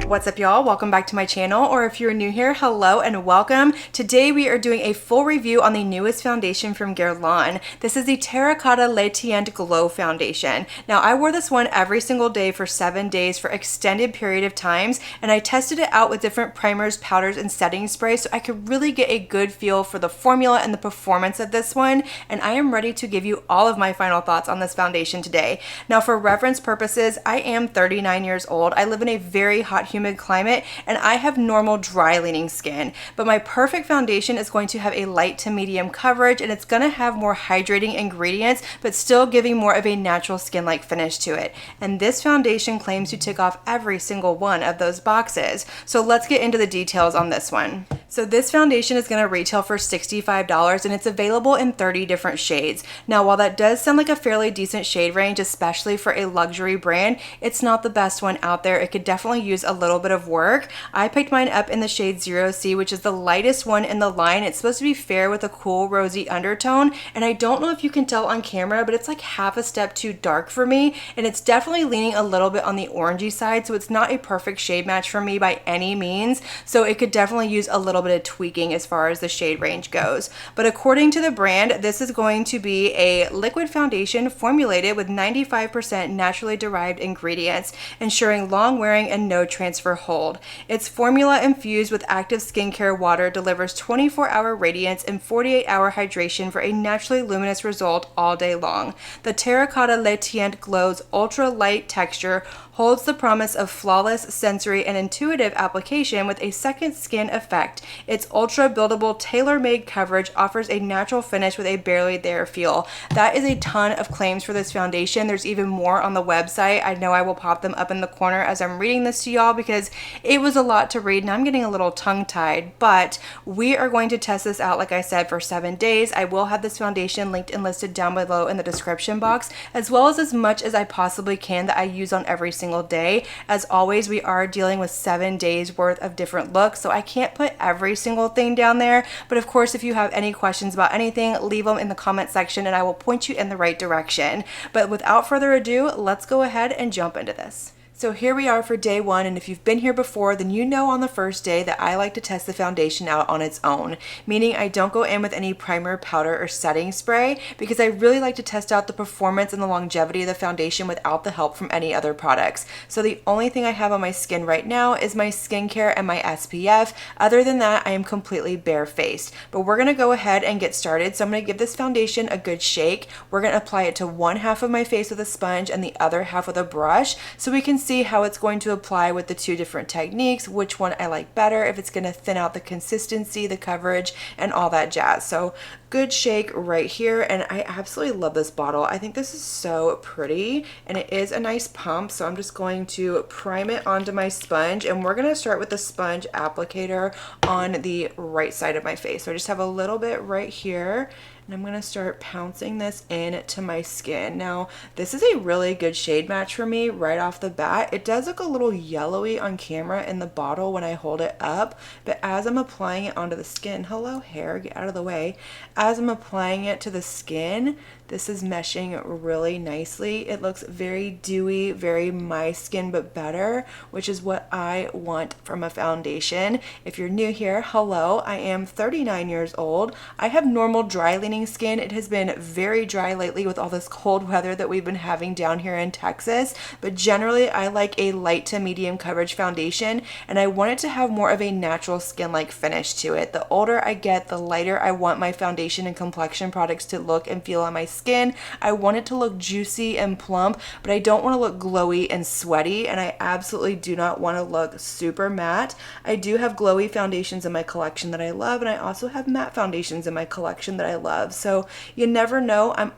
What's up, y'all? Welcome back to my channel, or if you're new here, hello and welcome. Today we are doing a full review on the newest foundation from Guerlain. This is the Terracotta Le Teint Glow Foundation. Now, I wore this one every single day for 7 days for extended period of times, and I tested it out with different primers, powders, and setting spray so I could really get a good feel for the formula and the performance of this one, and I am ready to give you all of my final thoughts on this foundation today. Now, for reference purposes, I am 39 years old. I live in a very hot, humid climate, and I have normal dry leaning skin, but my perfect foundation is going to have a light to medium coverage, and it's going to have more hydrating ingredients but still giving more of a natural skin-like finish to it. And this foundation claims to tick off every single one of those boxes. So let's get into the details on this one. So this foundation is going to retail for $65, and it's available in 30 different shades. Now, while that does sound like a fairly decent shade range, especially for a luxury brand, it's not the best one out there. It could definitely use a little bit of work. I picked mine up in the shade 0C, which is the lightest one in the line. It's supposed to be fair with a cool rosy undertone, and I don't know if you can tell on camera, but it's like half a step too dark for me, and it's definitely leaning a little bit on the orangey side, so it's not a perfect shade match for me by any means. So it could definitely use a little bit of tweaking as far as the shade range goes. But according to the brand, this is going to be a liquid foundation formulated with 95% naturally derived ingredients, ensuring long wearing and no transfer hold. Its formula infused with active skincare water delivers 24-hour radiance and 48-hour hydration for a naturally luminous result all day long. The Terracotta Le Teint Glow's ultra light texture holds the promise of flawless sensory and intuitive application with a second skin effect. Its ultra buildable tailor-made coverage offers a natural finish with a barely there feel. That is a ton of claims for this foundation. There's even more on the website. I know I will pop them up in the corner as I'm reading this to y'all because it was a lot to read and I'm getting a little tongue-tied, but we are going to test this out, like I said, for 7 days. I will have this foundation linked and listed down below in the description box, as well as much as I possibly can that I use on every single day. As always, we are dealing with 7 days worth of different looks, so I can't put every single thing down there, but of course, if you have any questions about anything, leave them in the comment section and I will point you in the right direction. But without further ado, let's go ahead and jump into this. So here we are for day one, and if you've been here before, then you know on the first day that I like to test the foundation out on its own, meaning I don't go in with any primer, powder, or setting spray because I really like to test out the performance and the longevity of the foundation without the help from any other products. So the only thing I have on my skin right now is my skincare and my SPF. Other than that, I am completely barefaced. But we're going to go ahead and get started. So I'm going to give this foundation a good shake. We're going to apply it to one half of my face with a sponge and the other half with a brush so we can see how it's going to apply with the two different techniques, which one I like better, if it's going to thin out the consistency, the coverage, and all that jazz. So good shake right here, and I absolutely love this bottle. I think this is so pretty, and it is a nice pump, so I'm just going to prime it onto my sponge, and we're going to start with the sponge applicator on the right side of my face. So I just have a little bit right here, and I'm going to start pouncing this in to my skin. Now, this is a really good shade match for me right off the bat. It does look a little yellowy on camera in the bottle when I hold it up, but as I'm applying it onto the skin, hello hair, get out of the way. As I'm applying it to the skin, this is meshing really nicely. It looks very dewy, very my skin but better, which is what I want from a foundation. If you're new here, hello, I am 39 years old. I have normal dry leaning skin. It has been very dry lately with all this cold weather that we've been having down here in Texas, but generally I like a light to medium coverage foundation, and I want it to have more of a natural skin-like finish to it. The older I get, the lighter I want my foundation and complexion products to look and feel on my skin. I want it to look juicy and plump, but I don't want to look glowy and sweaty, and I absolutely do not want to look super matte. I do have glowy foundations in my collection that I love, and I also have matte foundations in my collection that I love. So you never know. I'm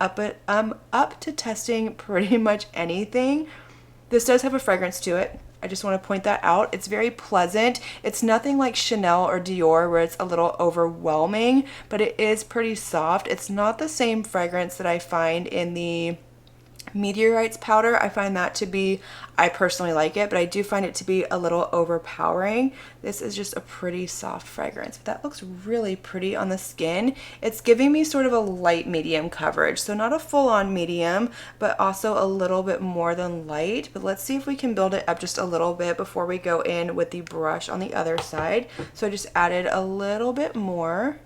up to testing pretty much anything. This does have a fragrance to it. I just want to point that out. It's very pleasant. It's nothing like Chanel or Dior where it's a little overwhelming, but it is pretty soft. It's not the same fragrance that I find in the Meteorites powder, I find that to be, I personally like it, but I do find it to be a little overpowering. This is just a pretty soft fragrance. That looks really pretty on the skin. It's giving me sort of a light medium coverage, so not a full-on medium, but also a little bit more than light. But let's see if we can build it up just a little bit before we go in with the brush on the other side. So I just added a little bit more.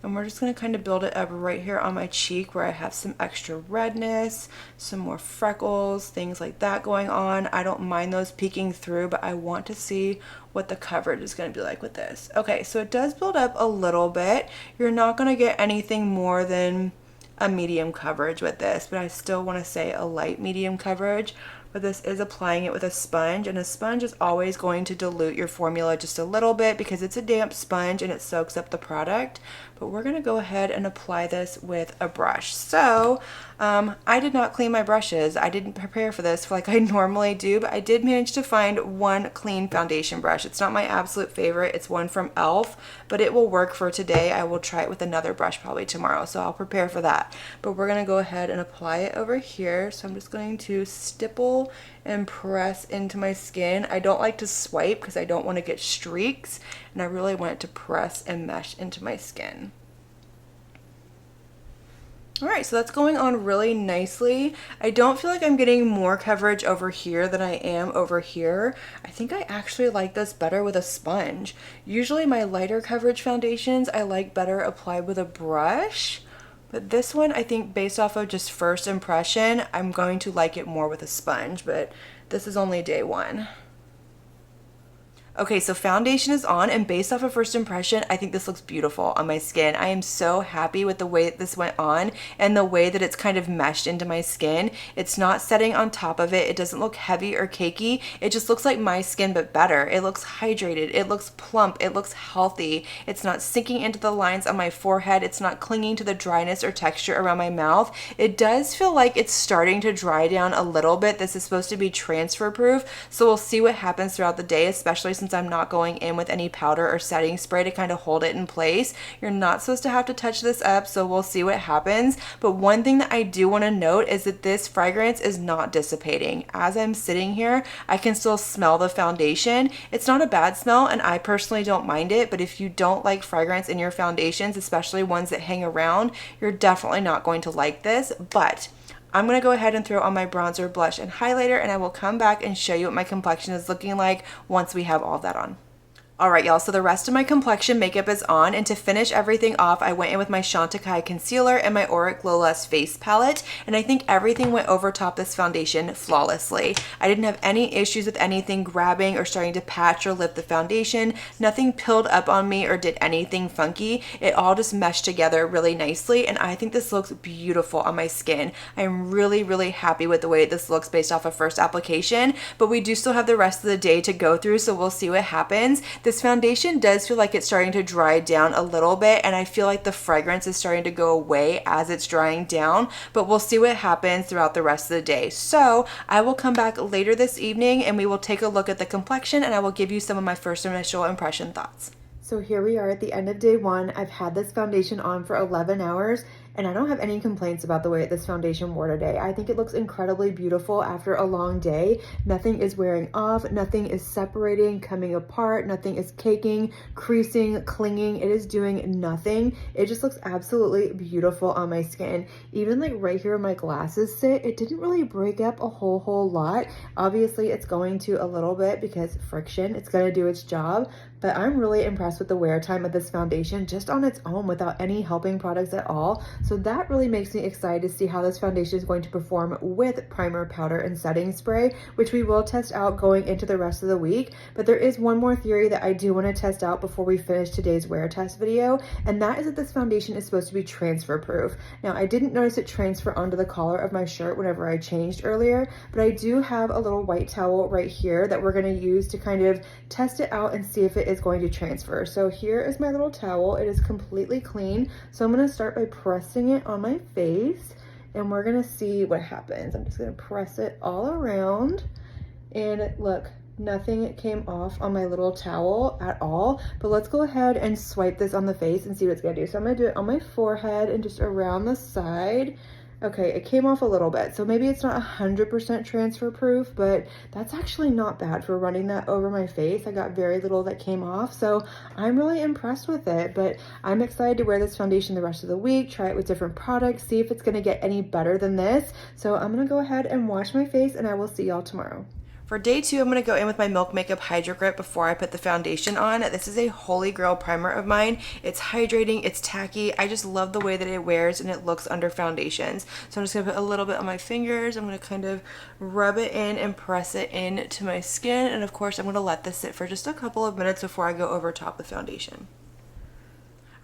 And we're just going to kind of build it up right here on my cheek where I have some extra redness, some more freckles, things like that going on. I don't mind those peeking through, but I want to see what the coverage is going to be like with this. Okay, so it does build up a little bit. You're not going to get anything more than a medium coverage with this, but I still want to say a light medium coverage. But this is applying it with a sponge, and a sponge is always going to dilute your formula just a little bit because it's a damp sponge and it soaks up the product. But we're going to go ahead and apply this with a brush. So I did not clean my brushes. I didn't prepare for this like I normally do, but I did manage to find one clean foundation brush. It's not my absolute favorite. It's one from e.l.f., but it will work for today. I will try it with another brush probably tomorrow, so I'll prepare for that. But we're going to go ahead and apply it over here. So I'm just going to stipple and press into my skin. I don't like to swipe because I don't want to get streaks, and I really want it to press and mesh into my skin. Alright, so that's going on really nicely. I don't feel like I'm getting more coverage over here than I am over here. I think I actually like this better with a sponge. Usually my lighter coverage foundations I like better applied with a brush. But this one, I think based off of just first impression, I'm going to like it more with a sponge, but this is only day one. Okay, so foundation is on, and based off of first impression, I think this looks beautiful on my skin. I am so happy with the way that this went on and the way that it's kind of meshed into my skin. It's not setting on top of it. It doesn't look heavy or cakey. It just looks like my skin, but better. It looks hydrated. It looks plump. It looks healthy. It's not sinking into the lines on my forehead. It's not clinging to the dryness or texture around my mouth. It does feel like it's starting to dry down a little bit. This is supposed to be transfer proof, so we'll see what happens throughout the day, especially since I'm not going in with any powder or setting spray to kind of hold it in place. You're not supposed to have to touch this up, so we'll see what happens. But one thing that I do want to note is that this fragrance is not dissipating. As I'm sitting here, I can still smell the foundation. It's not a bad smell, and I personally don't mind it, but if you don't like fragrance in your foundations, especially ones that hang around, you're definitely not going to like this. But I'm going to go ahead and throw on my bronzer, blush, and highlighter, and I will come back and show you what my complexion is looking like once we have all that on. Alright y'all, so the rest of my complexion makeup is on, and to finish everything off, I went in with my Chantecaille concealer and my Auric Glow-Less face palette, and I think everything went over top this foundation flawlessly. I didn't have any issues with anything grabbing or starting to patch or lift the foundation. Nothing pilled up on me or did anything funky. It all just meshed together really nicely, and I think this looks beautiful on my skin. I'm really happy with the way this looks based off of first application, but we do still have the rest of the day to go through, so we'll see what happens. This foundation does feel like it's starting to dry down a little bit, and I feel like the fragrance is starting to go away as it's drying down, but we'll see what happens throughout the rest of the day. So I will come back later this evening and we will take a look at the complexion, and I will give you some of my first initial impression thoughts. So here we are at the end of day one. I've had this foundation on for 11 hours, and I don't have any complaints about the way this foundation wore today. I think it looks incredibly beautiful after a long day. Nothing is wearing off, nothing is separating, coming apart, nothing is caking, creasing, clinging. It is doing nothing. It just looks absolutely beautiful on my skin. Even like right here where my glasses sit, it didn't really break up a whole lot. Obviously it's going to a little bit because friction, it's gonna do its job, but I'm really impressed with the wear time of this foundation just on its own without any helping products at all. So that really makes me excited to see how this foundation is going to perform with primer, powder, and setting spray, which we will test out going into the rest of the week. But there is one more theory that I do want to test out before we finish today's wear test video, and that is that this foundation is supposed to be transfer proof. Now, I didn't notice it transfer onto the collar of my shirt whenever I changed earlier, but I do have a little white towel right here that we're going to use to kind of test it out and see if it is going to transfer. So here is my little towel. It is completely clean. So I'm going to start by pressing it on my face, and we're going to see what happens. I'm just going to press it all around, and look, nothing came off on my little towel at all. But let's go ahead and swipe this on the face and see what it's going to do. So I'm going to do it on my forehead and just around the side. Okay, it came off a little bit, so maybe it's not 100% transfer proof, but that's actually not bad for running that over my face. I got very little that came off, so I'm really impressed with it, but I'm excited to wear this foundation the rest of the week, try it with different products, see if it's gonna get any better than this. So I'm gonna go ahead and wash my face, and I will see y'all tomorrow. For day 2, I'm going to go in with my Milk Makeup Hydro Grip before I put the foundation on. This is a holy grail primer of mine. It's hydrating, it's tacky. I just love the way that it wears and it looks under foundations. So I'm just going to put a little bit on my fingers. I'm going to kind of rub it in and press it into my skin. And of course, I'm going to let this sit for just a couple of minutes before I go over top the foundation.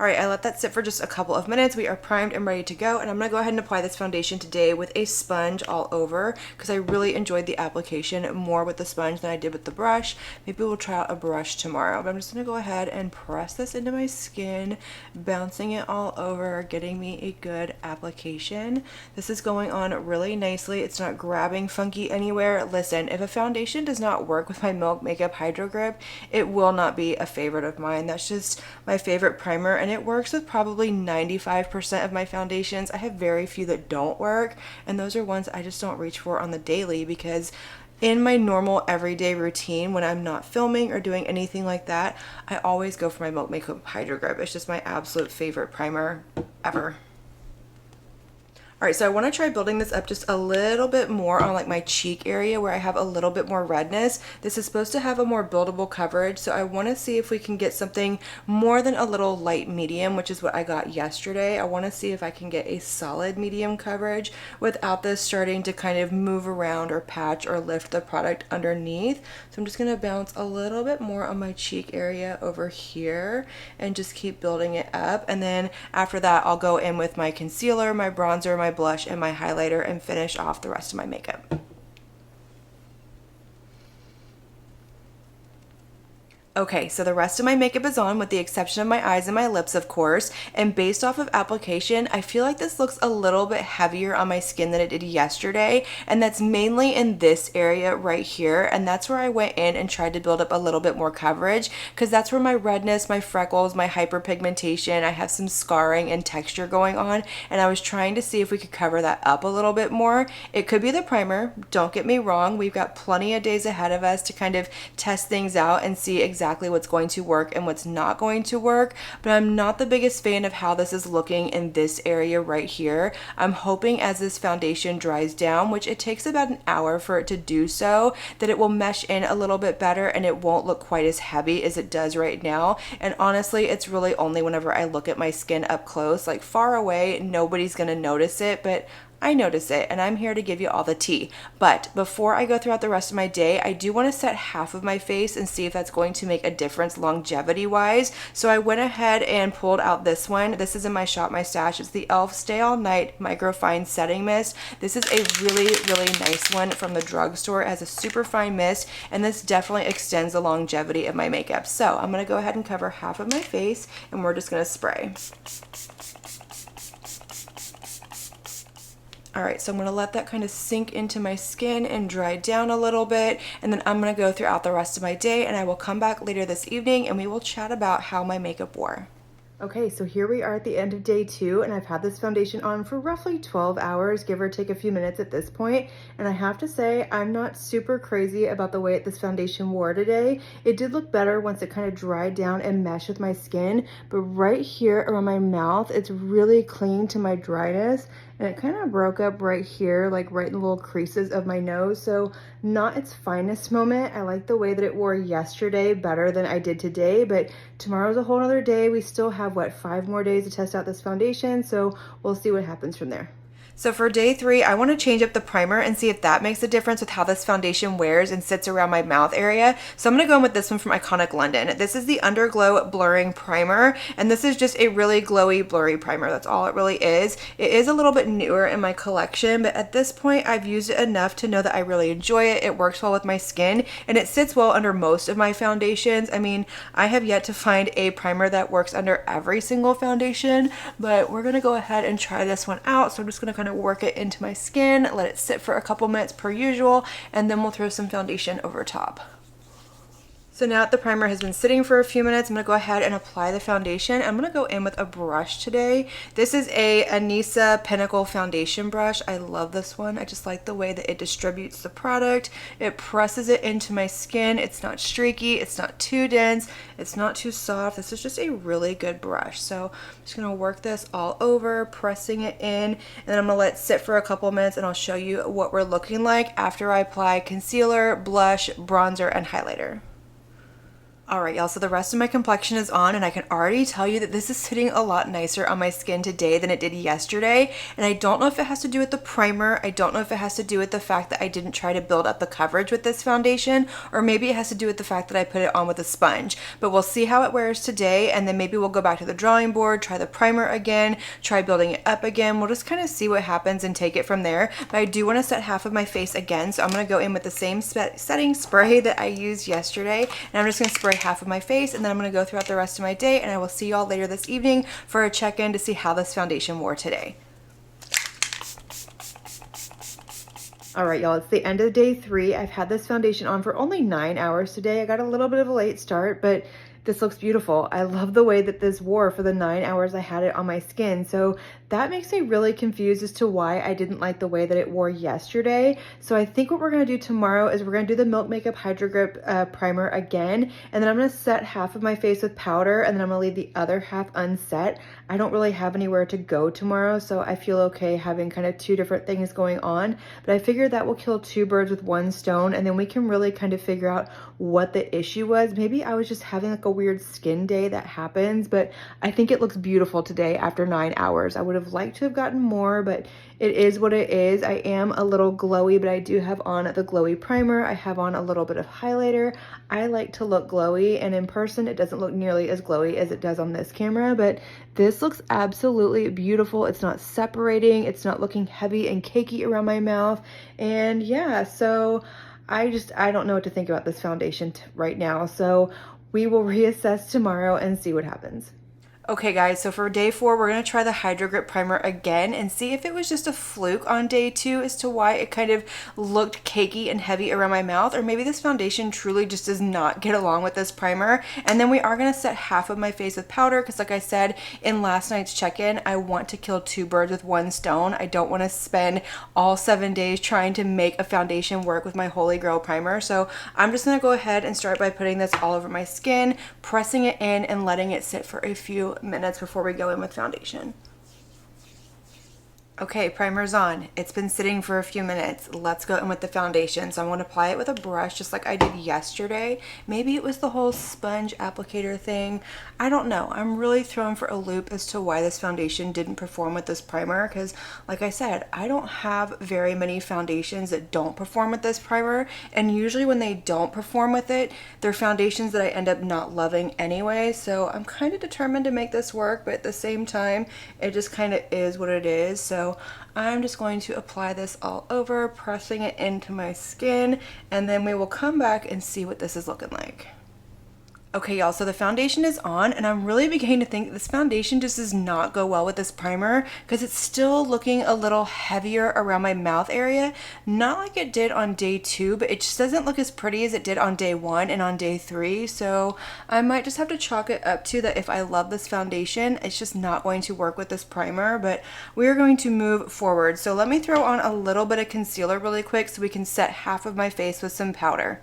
All right, I let that sit for just a couple of minutes. We are primed and ready to go, and I'm gonna go ahead and apply this foundation today with a sponge all over because I really enjoyed the application more with the sponge than I did with the brush. Maybe we'll try out a brush tomorrow, but I'm just gonna go ahead and press this into my skin, bouncing it all over, getting me a good application. This is going on really nicely. It's not grabbing funky anywhere. Listen, if a foundation does not work with my Milk Makeup Hydro Grip, it will not be a favorite of mine. That's just my favorite primer, and it works with probably 95% of my foundations. I have very few that don't work, and those are ones I just don't reach for on the daily because in my normal everyday routine when I'm not filming or doing anything like that, I always go for my Milk Makeup Hydro Grip. It's just my absolute favorite primer ever. All right, so I want to try building this up just a little bit more on like my cheek area where I have a little bit more redness. This is supposed to have a more buildable coverage, so I want to see if we can get something more than a little light medium, which is what I got yesterday. I want to see if I can get a solid medium coverage without this starting to kind of move around or patch or lift the product underneath. So I'm just going to bounce a little bit more on my cheek area over here and just keep building it up. And then after that, I'll go in with my concealer, my bronzer, my blush, and my highlighter and finish off the rest of my makeup. Okay, so the rest of my makeup is on with the exception of my eyes and my lips, of course, and based off of application, I feel like this looks a little bit heavier on my skin than it did yesterday, and that's mainly in this area right here, and that's where I went in and tried to build up a little bit more coverage because that's where my redness, my freckles, my hyperpigmentation, I have some scarring and texture going on, and I was trying to see if we could cover that up a little bit more. It could be the primer, don't get me wrong, we've got plenty of days ahead of us to kind of test things out and see exactly what's going to work and what's not going to work, but I'm not the biggest fan of how this is looking in this area right here. I'm hoping as this foundation dries down, which it takes about an hour for it to do so, that it will mesh in a little bit better and it won't look quite as heavy as it does right now. And honestly, it's really only whenever I look at my skin up close, like far away, nobody's gonna notice it, but I notice it, and I'm here to give you all the tea. But before I go throughout the rest of my day, I do want to set half of my face and see if that's going to make a difference longevity-wise. So I went ahead and pulled out this one. This is in my Shop My Stash. It's the e.l.f. Stay All Night Micro Fine Setting Mist. This is a really, really nice one from the drugstore. It has a super fine mist, and this definitely extends the longevity of my makeup. So I'm going to go ahead and cover half of my face, and we're just going to spray. All right, so I'm gonna let that kind of sink into my skin and dry down a little bit, and then I'm gonna go throughout the rest of my day, and I will come back later this evening and we will chat about how my makeup wore. Okay, so here we are at the end of day 2, and I've had this foundation on for roughly 12 hours, give or take a few minutes at this point, and I have to say I'm not super crazy about the way this foundation wore today. It did look better once it kind of dried down and meshed with my skin, but right here around my mouth, it's really clean to my dryness, and it kind of broke up right here, like right in the little creases of my nose, so not its finest moment. I like the way that it wore yesterday better than I did today, but tomorrow's a whole other day. We still have, what, 5 more days to test out this foundation, so we'll see what happens from there. So for day 3, I want to change up the primer and see if that makes a difference with how this foundation wears and sits around my mouth area. So I'm going to go in with this one from Iconic London. This is the Underglow Blurring Primer, and this is just a really glowy, blurry primer. That's all it really is. It is a little bit newer in my collection, but at this point, I've used it enough to know that I really enjoy it. It works well with my skin, and it sits well under most of my foundations. I mean, I have yet to find a primer that works under every single foundation, but we're going to go ahead and try this one out. So I'm just going to kind of work it into my skin, let it sit for a couple minutes per usual, and then we'll throw some foundation over top. So now that the primer has been sitting for a few minutes, I'm going to go ahead and apply the foundation. I'm going to go in with a brush today. This is a Anissa Pinnacle foundation brush. I love this one. I just like the way that it distributes the product. It presses it into my skin. It's not streaky. It's not too dense. It's not too soft. This is just a really good brush. So I'm just going to work this all over, pressing it in, and then I'm going to let it sit for a couple minutes, and I'll show you what we're looking like after I apply concealer, blush, bronzer, and highlighter. Alright y'all, so the rest of my complexion is on, and I can already tell you that this is sitting a lot nicer on my skin today than it did yesterday. And I don't know if it has to do with the primer, I don't know if it has to do with the fact that I didn't try to build up the coverage with this foundation, or maybe it has to do with the fact that I put it on with a sponge. But we'll see how it wears today, and then maybe we'll go back to the drawing board, try the primer again, try building it up again. We'll just kind of see what happens and take it from there. But I do want to set half of my face again, so I'm going to go in with the same setting spray that I used yesterday, and I'm just going to spray half of my face, and then I'm going to go throughout the rest of my day, and I will see you all later this evening for a check-in to see how this foundation wore today. Alright y'all, it's the end of day 3. I've had this foundation on for only 9 hours today. I got a little bit of a late start, but this looks beautiful. I love the way that this wore for the 9 hours I had it on my skin. So that makes me really confused as to why I didn't like the way that it wore yesterday. So I think what we're going to do tomorrow is we're going to do the Milk Makeup Hydro Grip primer again. And then I'm going to set half of my face with powder, and then I'm going to leave the other half unset. I don't really have anywhere to go tomorrow, so I feel okay having kind of 2 different things going on. But I figured that will kill 2 birds with 1 stone, and then we can really kind of figure out what the issue was. Maybe I was just having like a weird skin day that happens, but I think it looks beautiful today after 9 hours. I would have liked to have gotten more, but it is what it is. I am a little glowy, but I do have on the glowy primer. I have on a little bit of highlighter. I like to look glowy, and in person it doesn't look nearly as glowy as it does on this camera, but this looks absolutely beautiful. It's not separating. It's not looking heavy and cakey around my mouth. And yeah, so I don't know what to think about this foundation right now. So we will reassess tomorrow and see what happens. Okay guys, so for day 4, we're going to try the Hydro Grip Primer again and see if it was just a fluke on day 2 as to why it kind of looked cakey and heavy around my mouth, or maybe this foundation truly just does not get along with this primer. And then we are going to set half of my face with powder because, like I said in last night's check-in, I want to kill 2 birds with 1 stone. I don't want to spend all 7 days trying to make a foundation work with my Holy Grail primer. So I'm just going to go ahead and start by putting this all over my skin, pressing it in, and letting it sit for a few minutes before we go in with foundation. Okay, primer's on. It's been sitting for a few minutes. Let's go in with the foundation. So I'm going to apply it with a brush just like I did yesterday. Maybe it was the whole sponge applicator thing. I don't know. I'm really thrown for a loop as to why this foundation didn't perform with this primer, because like I said, I don't have very many foundations that don't perform with this primer, and usually when they don't perform with it, they're foundations that I end up not loving anyway. So I'm kind of determined to make this work, but at the same time, it just kind of is what it is. So I'm just going to apply this all over, pressing it into my skin, and then we will come back and see what this is looking like. Okay y'all, so the foundation is on, and I'm really beginning to think that this foundation just does not go well with this primer because it's still looking a little heavier around my mouth area. Not like it did on day 2, but it just doesn't look as pretty as it did on day 1 and on day 3. So I might just have to chalk it up to that if I love this foundation, it's just not going to work with this primer, but we're going to move forward. So let me throw on a little bit of concealer really quick so we can set half of my face with some powder.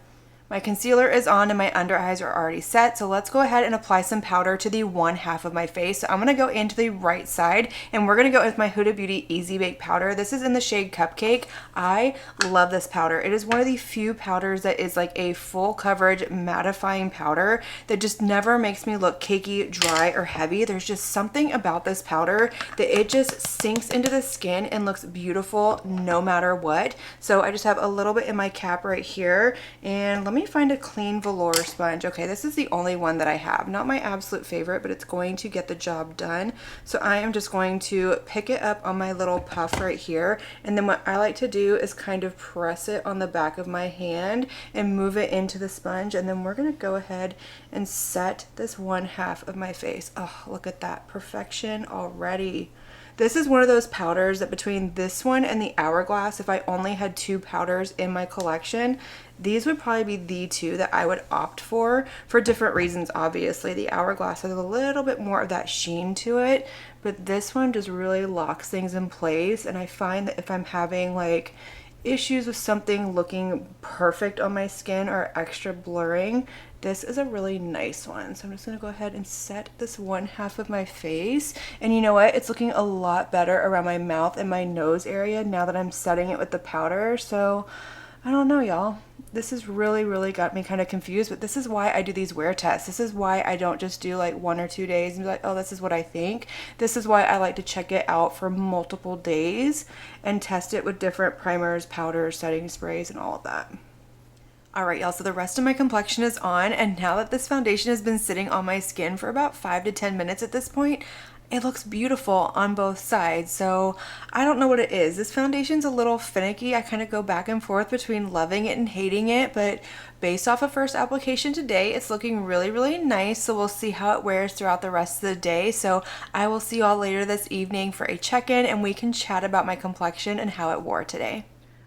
My concealer is on and my under eyes are already set, so let's go ahead and apply some powder to the one half of my face. So I'm going to go into the right side, and we're going to go with my Huda Beauty Easy Bake Powder. This is in the shade Cupcake. I love this powder. It is one of the few powders that is like a full coverage mattifying powder that just never makes me look cakey, dry, or heavy. There's just something about this powder that it just sinks into the skin and looks beautiful no matter what. So I just have a little bit in my cap right here, and let me find a clean velour sponge. Okay, this is the only one that I have. Not my absolute favorite, but it's going to get the job done. So I am just going to pick it up on my little puff right here, and then what I like to do is kind of press it on the back of my hand and move it into the sponge, and then we're going to go ahead and set this one half of my face. Oh, look at that perfection already. This is one of those powders that between this one and the Hourglass, if I only had 2 powders in my collection, these would probably be the 2 that I would opt for different reasons, obviously. The Hourglass has a little bit more of that sheen to it, but this one just really locks things in place. And I find that if I'm having like issues with something looking perfect on my skin or extra blurring, this is a really nice one. So I'm just gonna go ahead and set this one half of my face. And you know what? It's looking a lot better around my mouth and my nose area now that I'm setting it with the powder. So I don't know, y'all. This has really got me kind of confused, but this is why I do these wear tests. This is why I don't just do like 1 or 2 days and be like, oh, this is what I think. This is why I like to check it out for multiple days and test it with different primers, powders, setting sprays, and all of that. Alright, y'all, so the rest of my complexion is on, and now that this foundation has been sitting on my skin for about 5 to 10 minutes at this point, it looks beautiful on both sides. So I don't know what it is. This foundation's a little finicky. I kind of go back and forth between loving it and hating it, but based off of first application today, it's looking really nice. So we'll see how it wears throughout the rest of the day. So I will see y'all later this evening for a check-in, and we can chat about my complexion and how it wore today.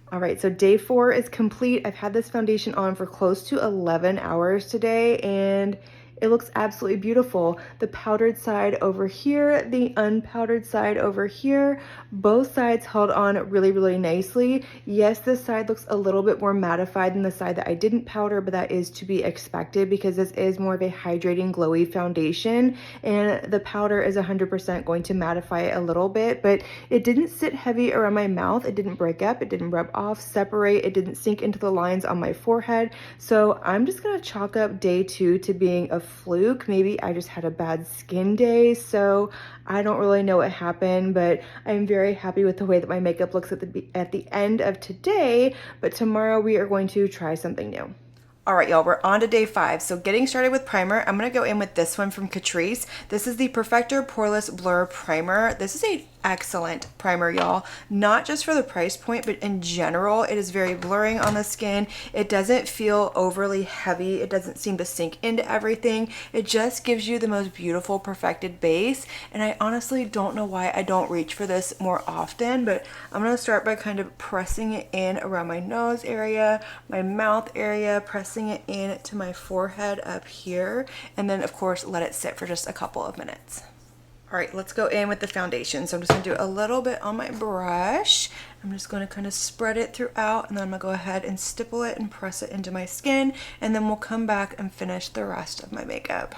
All right, so day 4 is complete. I've had this foundation on for close to 11 hours today, and it looks absolutely beautiful. The powdered side over here, the unpowdered side over here, both sides held on really nicely. Yes, this side looks a little bit more mattified than the side that I didn't powder, but that is to be expected because this is more of a hydrating, glowy foundation, and the powder is 100% going to mattify it a little bit, but it didn't sit heavy around my mouth. It didn't break up, it didn't rub off, separate, it didn't sink into the lines on my forehead. So I'm just gonna chalk up day 2 to being a fluke. Maybe I just had a bad skin day, so I don't really know what happened, but I'm very happy with the way that my makeup looks at the end of today. But tomorrow we are going to try something new. All right, y'all, we're on to day 5. So getting started with primer, I'm gonna go in with this one from Catrice. This is the Perfector Poreless Blur Primer. This is a excellent primer, y'all. Not just for the price point, but in general, it is very blurring on the skin. It doesn't feel overly heavy. It doesn't seem to sink into everything. It just gives you the most beautiful perfected base. And I honestly don't know why I don't reach for this more often, but I'm gonna start by kind of pressing it in around my nose area, my mouth area, pressing it in to my forehead up here, and then of course let it sit for just a couple of minutes. All right, let's go in with the foundation. So I'm just gonna do a little bit on my brush. I'm just gonna kind of spread it throughout, and then I'm gonna go ahead and stipple it and press it into my skin, and then we'll come back and finish the rest of my makeup.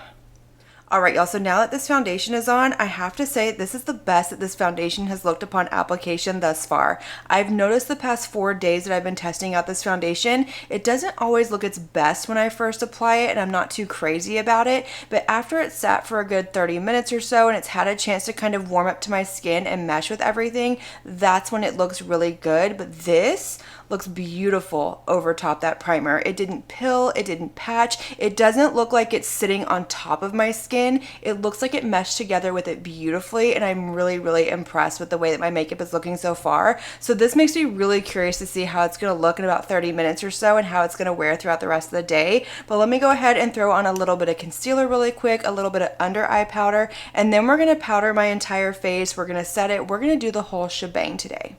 All right, y'all, so now that this foundation is on, I have to say this is the best that this foundation has looked upon application thus far. I've noticed the past 4 days that I've been testing out this foundation, it doesn't always look its best when I first apply it, and I'm not too crazy about it, but after it's sat for a good 30 minutes or so and it's had a chance to kind of warm up to my skin and mesh with everything, that's when it looks really good. But this looks beautiful over top that primer. It didn't pill, it didn't patch, it doesn't look like it's sitting on top of my skin. It looks like it meshed together with it beautifully, and I'm really impressed with the way that my makeup is looking so far. So this makes me really curious to see how it's gonna look in about 30 minutes or so and how it's gonna wear throughout the rest of the day. But let me go ahead and throw on a little bit of concealer really quick, a little bit of under eye powder, and then we're gonna powder my entire face. We're gonna set it. We're gonna do the whole shebang today.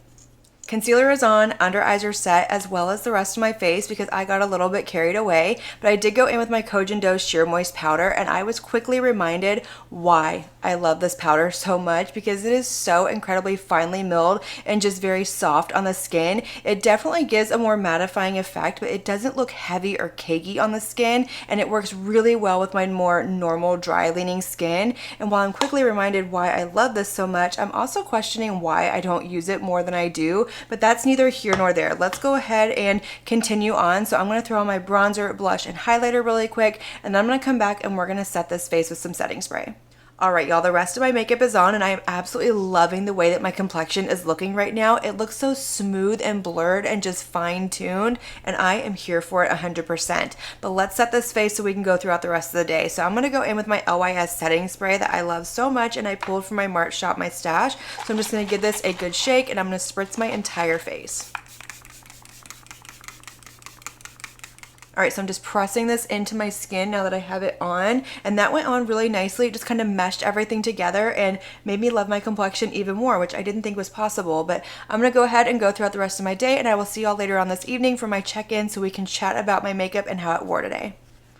Concealer is on, under eyes are set, as well as the rest of my face because I got a little bit carried away, but I did go in with my Koh Gen Do Sheer Moist Powder, and I was quickly reminded why I love this powder so much, because it is so incredibly finely milled and just very soft on the skin. It definitely gives a more mattifying effect, but it doesn't look heavy or cakey on the skin, and it works really well with my more normal dry leaning skin. And while I'm quickly reminded why I love this so much, I'm also questioning why I don't use it more than I do, but that's neither here nor there. Let's go ahead and continue on. So I'm gonna throw on my bronzer, blush, and highlighter really quick, and then I'm gonna come back and we're gonna set this face with some setting spray. All right, y'all, the rest of my makeup is on, and I am absolutely loving the way that my complexion is looking right now. It looks so smooth and blurred and just fine-tuned, and I am here for it 100%. But let's set this face so we can go throughout the rest of the day. So I'm gonna go in with my LYS Setting Spray that I love so much, and I pulled from my March shop, my stash. So I'm just gonna give this a good shake, and I'm gonna spritz my entire face. All right, so I'm just pressing this into my skin now that I have it on, and that went on really nicely. It just kind of meshed everything together and made me love my complexion even more, which I didn't think was possible. But I'm gonna go ahead and go throughout the rest of my day, and I will see y'all later on this evening for my check-in so we can chat about my makeup and how it wore today.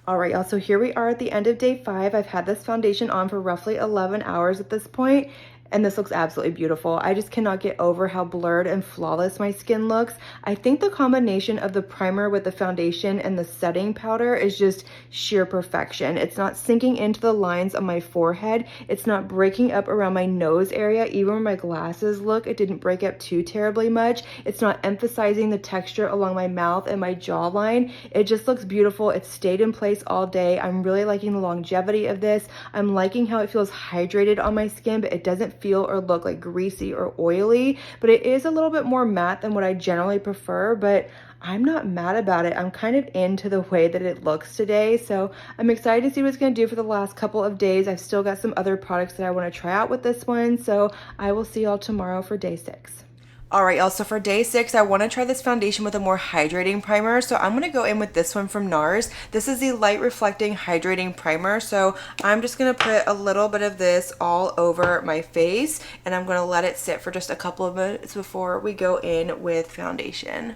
All right, y'all, so here we are at the end of day 5. I've had this foundation on for roughly 11 hours at this point, and this looks absolutely beautiful. I just cannot get over how blurred and flawless my skin looks. I think the combination of the primer with the foundation and the setting powder is just sheer perfection. It's not sinking into the lines of my forehead. It's not breaking up around my nose area. Even where my glasses look, it didn't break up too terribly much. It's not emphasizing the texture along my mouth and my jawline. It just looks beautiful. It stayed in place all day. I'm really liking the longevity of this. I'm liking how it feels hydrated on my skin, but it doesn't feel or look like greasy or oily, but it is a little bit more matte than what I generally prefer, but I'm not mad about it. I'm kind of into the way that it looks today, so I'm excited to see what it's going to do for the last couple of days. I've still got some other products that I want to try out with this one, so I will see y'all tomorrow for day 6. All right, y'all, so for day 6, I want to try this foundation with a more hydrating primer. So I'm going to go in with this one from NARS. This is the Light Reflecting Hydrating Primer. So I'm just going to put a little bit of this all over my face, and I'm going to let it sit for just a couple of minutes before we go in with foundation.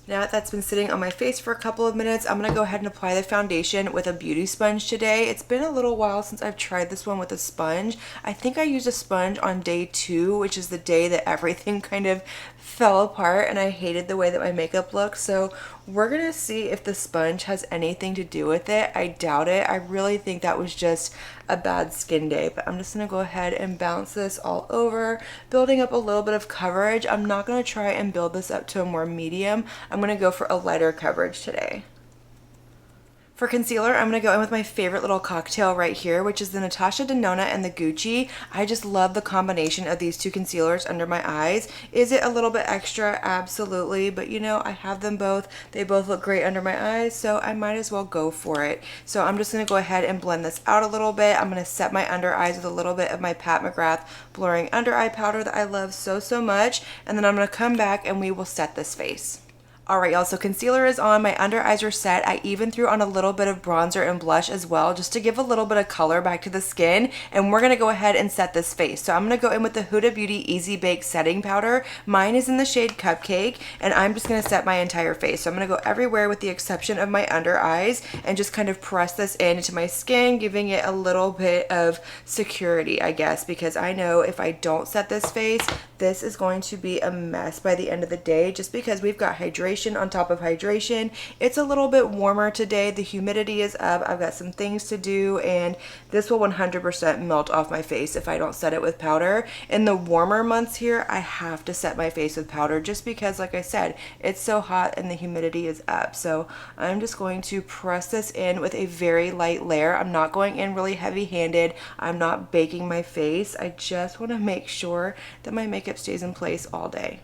Now that that's been sitting on my face for a couple of minutes, I'm going to go ahead and apply the foundation with a beauty sponge today. It's been a little while since I've tried this one with a sponge. I think I used a sponge on day 2, which is the day that everything kind of fell apart and I hated the way that my makeup looked. So we're going to see if the sponge has anything to do with it. I doubt it. I really think that was just a bad skin day, but I'm just going to go ahead and bounce this all over, building up a little bit of coverage. I'm not going to try and build this up to a more medium. I'm going to go for a lighter coverage today. For concealer, I'm going to go in with my favorite little cocktail right here, which is the Natasha Denona and the Gucci. I just love the combination of these two concealers under my eyes. Is it a little bit extra? Absolutely. But you know, I have them both. They both look great under my eyes, so I might as well go for it. So I'm just going to go ahead and blend this out a little bit. I'm going to set my under eyes with a little bit of my Pat McGrath Blurring Under Eye Powder that I love so, so much. And then I'm going to come back and we will set this face. Alright, y'all, so concealer is on, my under eyes are set. I even threw on a little bit of bronzer and blush as well, just to give a little bit of color back to the skin, and we're going to go ahead and set this face. So I'm going to go in with the Huda Beauty Easy Bake Setting Powder. Mine is in the shade Cupcake, and I'm just going to set my entire face. So I'm going to go everywhere with the exception of my under eyes, and just kind of press this into my skin, giving it a little bit of security, I guess, because I know if I don't set this face, this is going to be a mess by the end of the day, just because we've got hydration on top of hydration. It's a little bit warmer today. The humidity is up. I've got some things to do, and this will 100% melt off my face if I don't set it with powder. In the warmer months here, I have to set my face with powder just because, like I said, it's so hot and the humidity is up. So I'm just going to press this in with a very light layer. I'm not going in really heavy-handed. I'm not baking my face. I just want to make sure that my makeup stays in place all day.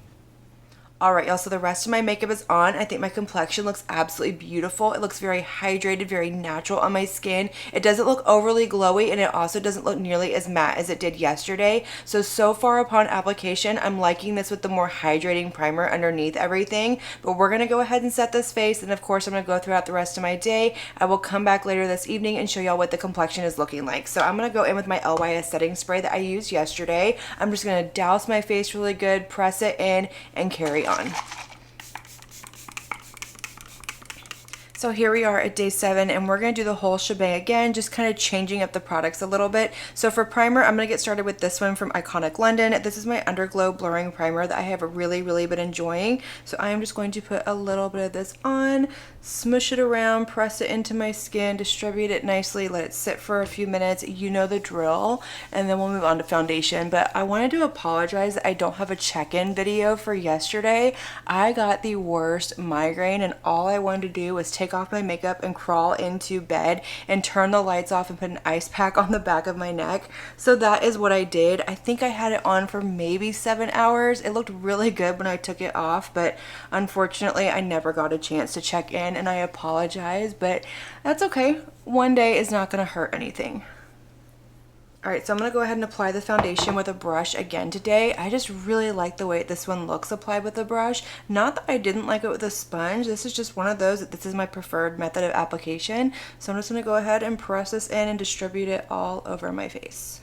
Alright, y'all, so the rest of my makeup is on. I think my complexion looks absolutely beautiful. It looks very hydrated, very natural on my skin. It doesn't look overly glowy, and it also doesn't look nearly as matte as it did yesterday. So far upon application, I'm liking this with the more hydrating primer underneath everything. But we're going to go ahead and set this face, and of course I'm going to go throughout the rest of my day. I will come back later this evening and show y'all what the complexion is looking like. So I'm going to go in with my LYS Setting Spray that I used yesterday. I'm just going to douse my face really good, press it in, and carry on. So here we are at day 7, and we're going to do the whole shebang again, just kind of changing up the products a little bit. So for primer, I'm going to get started with this one from Iconic London. This is my Underglow Blurring Primer that I have really been enjoying. So I am just going to put a little bit of this on, smush it around, press it into my skin, distribute it nicely, let it sit for a few minutes. You know the drill. And then we'll move on to foundation. But I wanted to apologize that I don't have a check-in video for yesterday. I got the worst migraine, and all I wanted to do was take off my makeup and crawl into bed and turn the lights off and put an ice pack on the back of my neck. So that is what I did. I think I had it on for maybe 7 hours. It looked really good when I took it off, but unfortunately I never got a chance to check in, and I apologize, but that's okay. One day is not going to hurt anything. All right, so I'm gonna go ahead and apply the foundation with a brush again today. I just really like the way this one looks applied with a brush. Not that I didn't like it with a sponge. This is just one of those that this is my preferred method of application. So I'm just gonna go ahead and press this in and distribute it all over my face.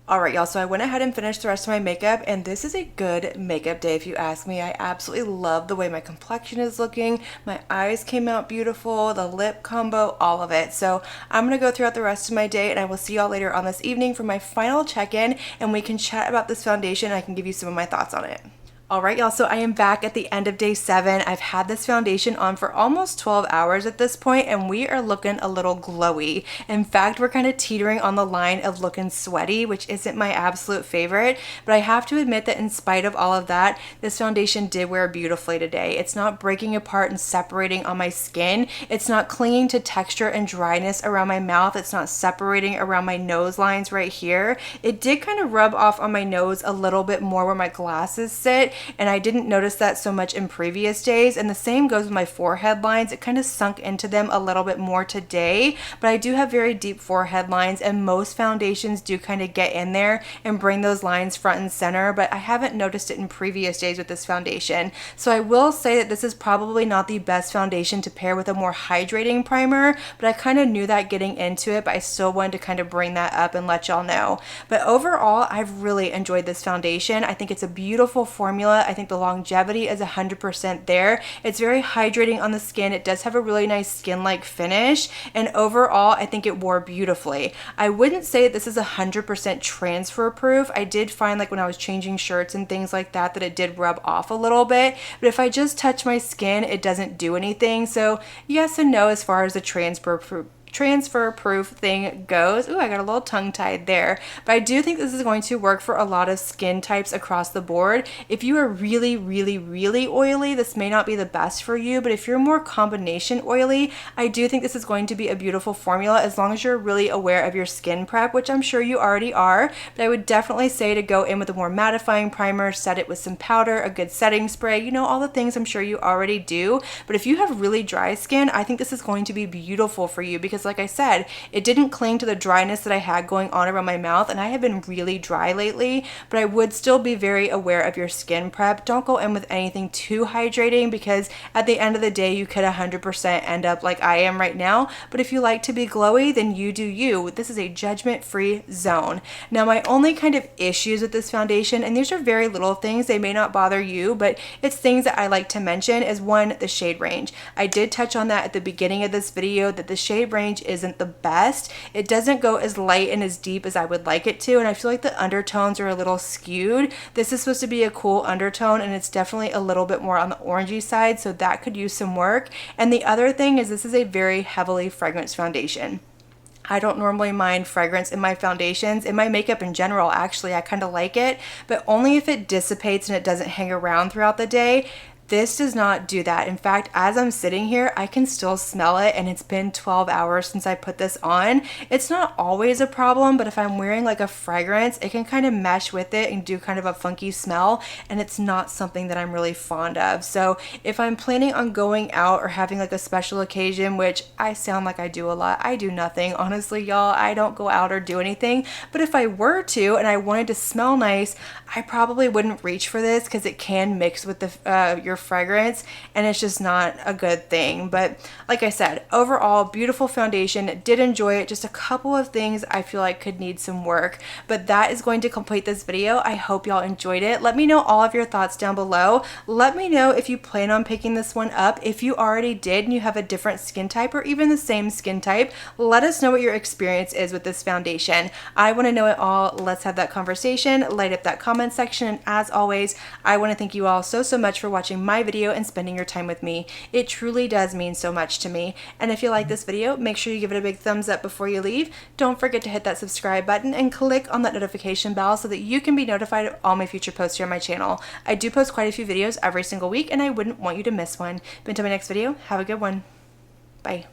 Alright y'all, so I went ahead and finished the rest of my makeup, and this is a good makeup day if you ask me. I absolutely love the way my complexion is looking. My eyes came out beautiful, the lip combo, all of it. So I'm going to go throughout the rest of my day, and I will see y'all later on this evening for my final check-in, and we can chat about this foundation and I can give you some of my thoughts on it. Alright y'all, so I am back at the end of day 7. I've had this foundation on for almost 12 hours at this point, and we are looking a little glowy. In fact, we're kind of teetering on the line of looking sweaty, which isn't my absolute favorite, but I have to admit that in spite of all of that, this foundation did wear beautifully today. It's not breaking apart and separating on my skin. It's not clinging to texture and dryness around my mouth. It's not separating around my nose lines right here. It did kind of rub off on my nose a little bit more where my glasses sit, and I didn't notice that so much in previous days, and the same goes with my forehead lines. It kind of sunk into them a little bit more today, but I do have very deep forehead lines, and most foundations do kind of get in there and bring those lines front and center, but I haven't noticed it in previous days with this foundation. So I will say that this is probably not the best foundation to pair with a more hydrating primer, but I kind of knew that getting into it, but I still wanted to kind of bring that up and let y'all know. But overall, I've really enjoyed this foundation. I think it's a beautiful formula. I think the longevity is 100% there. It's very hydrating on the skin. It does have a really nice skin-like finish, and overall I think it wore beautifully. I wouldn't say this is 100% transfer proof. I did find, like when I was changing shirts and things like that, that it did rub off a little bit, but if I just touch my skin, it doesn't do anything. So yes and no as far as the transfer proof thing goes. Ooh, I got a little tongue tied there. But I do think this is going to work for a lot of skin types across the board. If you are really, really, really oily, this may not be the best for you, but if you're more combination oily, I do think this is going to be a beautiful formula as long as you're really aware of your skin prep, which I'm sure you already are. But I would definitely say to go in with a more mattifying primer, set it with some powder, a good setting spray, you know, all the things I'm sure you already do. But if you have really dry skin, I think this is going to be beautiful for you because like I said, it didn't cling to the dryness that I had going on around my mouth, and I have been really dry lately, but I would still be very aware of your skin prep. Don't go in with anything too hydrating because at the end of the day, you could 100% end up like I am right now, but if you like to be glowy, then you do you. This is a judgment-free zone. Now, my only kind of issues with this foundation, and these are very little things, they may not bother you, but it's things that I like to mention, is one, the shade range. I did touch on that at the beginning of this video, that the shade range isn't the best. It doesn't go as light and as deep as I would like it to, and I feel like the undertones are a little skewed. This is supposed to be a cool undertone, and it's definitely a little bit more on the orangey side, so that could use some work. And the other thing is this is a very heavily fragranced foundation. I don't normally mind fragrance in my foundations. In my makeup in general, actually, I kind of like it, but only if it dissipates and it doesn't hang around throughout the day. This does not do that. In fact, as I'm sitting here, I can still smell it, and it's been 12 hours since I put this on. It's not always a problem, but if I'm wearing like a fragrance, it can kind of mesh with it and do kind of a funky smell, and it's not something that I'm really fond of. So if I'm planning on going out or having like a special occasion, which I sound like I do a lot, I do nothing. Honestly, y'all, I don't go out or do anything, but if I were to and I wanted to smell nice, I probably wouldn't reach for this because it can mix with the your fragrance, and it's just not a good thing. But like I said, overall beautiful foundation. Did enjoy it. Just a couple of things I feel like could need some work, but that is going to complete this video. I hope y'all enjoyed it. Let me know all of your thoughts down below. Let me know if you plan on picking this one up. If you already did and you have a different skin type or even the same skin type, let us know what your experience is with this foundation. I want to know it all. Let's have that conversation. Light up that comment section, and as always, I want to thank you all so much for watching my video and spending your time with me. It truly does mean so much to me. And if you like this video, make sure you give it a big thumbs up before you leave. Don't forget to hit that subscribe button and click on that notification bell so that you can be notified of all my future posts here on my channel. I do post quite a few videos every single week, and I wouldn't want you to miss one. But until my next video, have a good one. Bye.